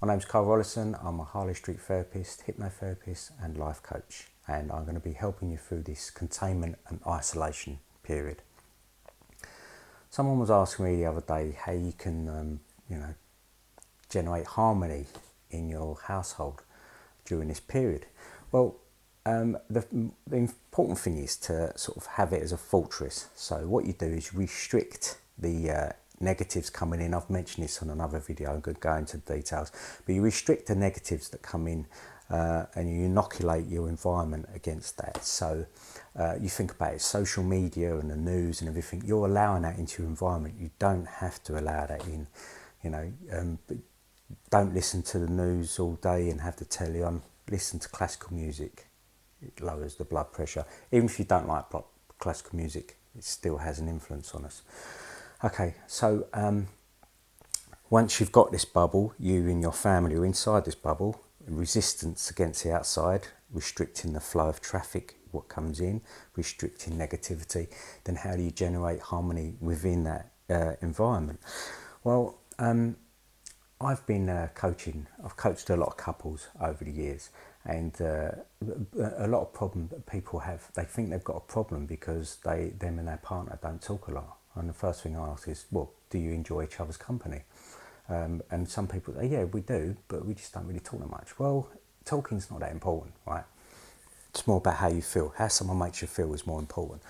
My name's Karl Rollison. I'm a Harley Street therapist, hypnotherapist and life coach, and I'm going to be helping you through this containment and isolation period. Someone was asking me the other day how you can generate harmony in your household during this period. Well, the important thing is to sort of have it as a fortress. So what you do is restrict the negatives coming in. I've mentioned this on another video, I'm going to go into details, but you restrict the negatives that come in and you inoculate your environment against that. So you think about it, social media and the news and everything, you're allowing that into your environment. You don't have to allow that in, don't listen to the news all day and have the telly on. Listen to classical music. It lowers the blood pressure. Even if you don't like classical music, it still has an influence on us. Okay, so once you've got this bubble, you and your family are inside this bubble, resistance against the outside, restricting the flow of traffic, what comes in, restricting negativity, then how do you generate harmony within that environment? Well, I've been coaching. I've coached a lot of couples over the years, and a lot of problem that people have, they think they've got a problem because them and their partner don't talk a lot. And the first thing I ask is, well, do you enjoy each other's company? And some people say, yeah, we do, but we just don't really talk that much. Well, talking's not that important, right? It's more about how you feel. How someone makes you feel is more important.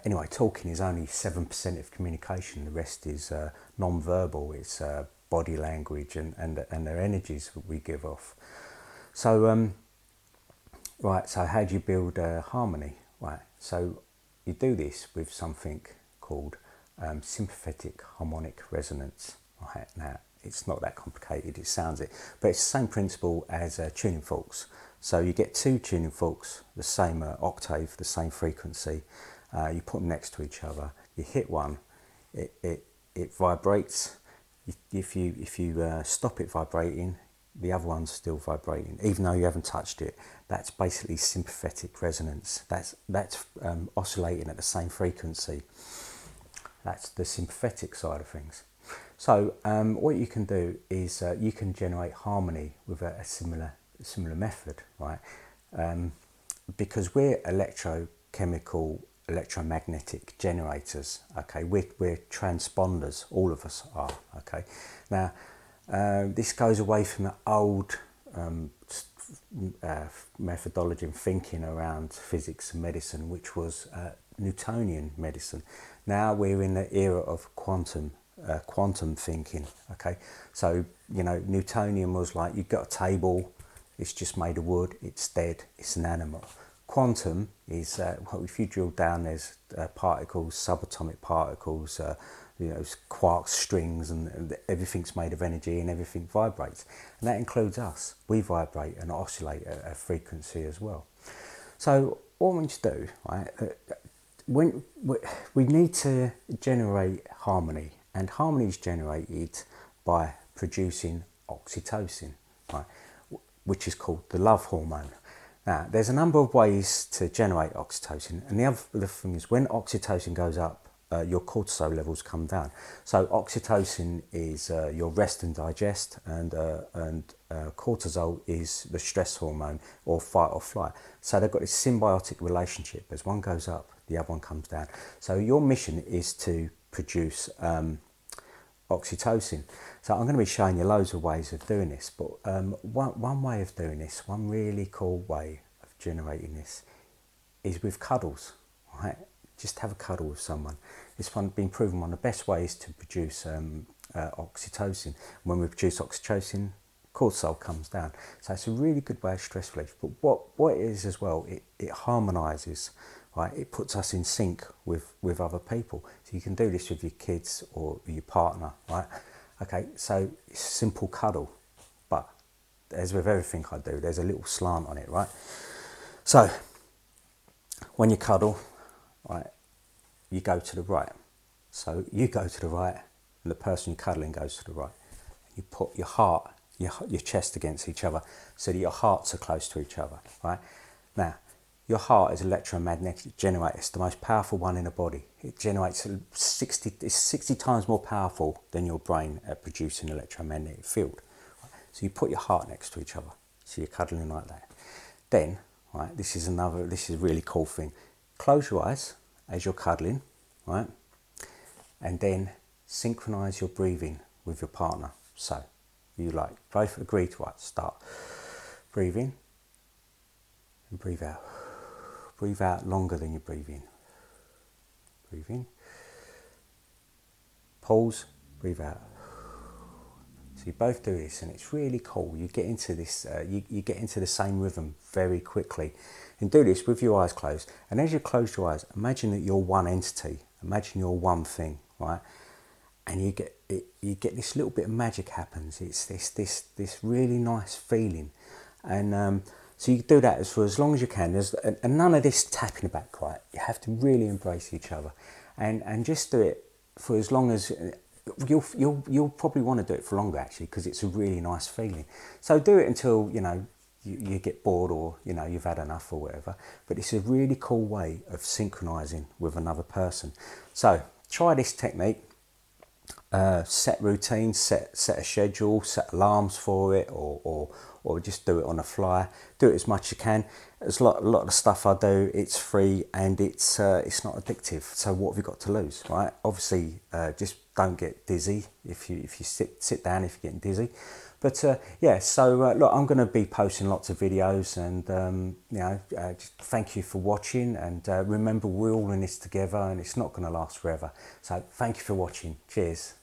Anyway, talking is only 7% of communication. The rest is non-verbal. It's body language and their energies that we give off. So, so how do you build harmony? Right, so you do this with something called sympathetic harmonic resonance. Right, now, it's not that complicated, it sounds it, but it's the same principle as tuning forks. So you get two tuning forks, the same octave, the same frequency, you put them next to each other, you hit one, it vibrates. If you stop it vibrating, the other one's still vibrating, even though you haven't touched it. That's basically sympathetic resonance. That's oscillating at the same frequency. That's the sympathetic side of things. So what you can do is you can generate harmony with a similar method, right? Because we're electrochemical, electromagnetic generators. Okay, we're transponders. All of us are. Okay, now this goes away from the old methodology and thinking around physics and medicine, which was Newtonian medicine. Now we're in the era of quantum thinking. Okay, so Newtonian was like, you've got a table, it's just made of wood, it's dead, it's an animal. Quantum is if you drill down, there's particles, subatomic particles, quarks, strings, and everything's made of energy and everything vibrates, and that includes us. We vibrate and oscillate at a frequency as well. So what we need to do, right? When we need to generate harmony, and harmony is generated by producing oxytocin, right, which is called the love hormone. Now, there's a number of ways to generate oxytocin, and the other thing is when oxytocin goes up, your cortisol levels come down. So oxytocin is your rest and digest, and cortisol is the stress hormone or fight or flight. So they've got this symbiotic relationship. As one goes up, the other one comes down. So your mission is to produce oxytocin. So I'm going to be showing you loads of ways of doing this, but one way of doing this, one really cool way of generating this, is with cuddles. Right? Just have a cuddle with someone. It's been proven one of the best ways to produce oxytocin. When we produce oxytocin, cortisol comes down. So it's a really good way of stress relief. But what it is as well, it harmonises. Right, it puts us in sync with other people. So you can do this with your kids or your partner, right? Okay, so it's a simple cuddle, but as with everything I do, there's a little slant on it, right? So when you cuddle, right, you go to the right. So you go to the right, and the person you're cuddling goes to the right. You put your heart, your chest against each other, so that your hearts are close to each other, right? Now, your heart is an electromagnetic generator. It's the most powerful one in the body. It generates 60 times more powerful than your brain at producing an electromagnetic field. So you put your heart next to each other. So you're cuddling like that. Then, right, this is a really cool thing. Close your eyes as you're cuddling, right? And then synchronise your breathing with your partner. So you both agree to start. Breathe in and breathe out. Breathe out longer than you breathe in. Breathe in. Pause, breathe out. So you both do this, and it's really cool. You get into this, you get into the same rhythm very quickly. And do this with your eyes closed. And as you close your eyes, imagine that you're one entity. Imagine you're one thing, right? And you get this little bit of magic happens. It's this really nice feeling, and so you do that for as long as you can. And none of this tapping the back, right? You have to really embrace each other, and just do it for as long as you'll probably want to do it for longer actually, because it's a really nice feeling. So do it until you get bored, or you've had enough or whatever. But it's a really cool way of synchronizing with another person. So try this technique. Set routines, set a schedule, set alarms for it, or just do it on the fly. Do it as much as you can. There's a lot of the stuff I do, it's free, and it's not addictive. So what have you got to lose, right? Obviously, just don't get dizzy if you sit down if you're getting dizzy. But yeah, so look, I'm going to be posting lots of videos, and just thank you for watching. And remember, we're all in this together, and it's not going to last forever. So thank you for watching. Cheers.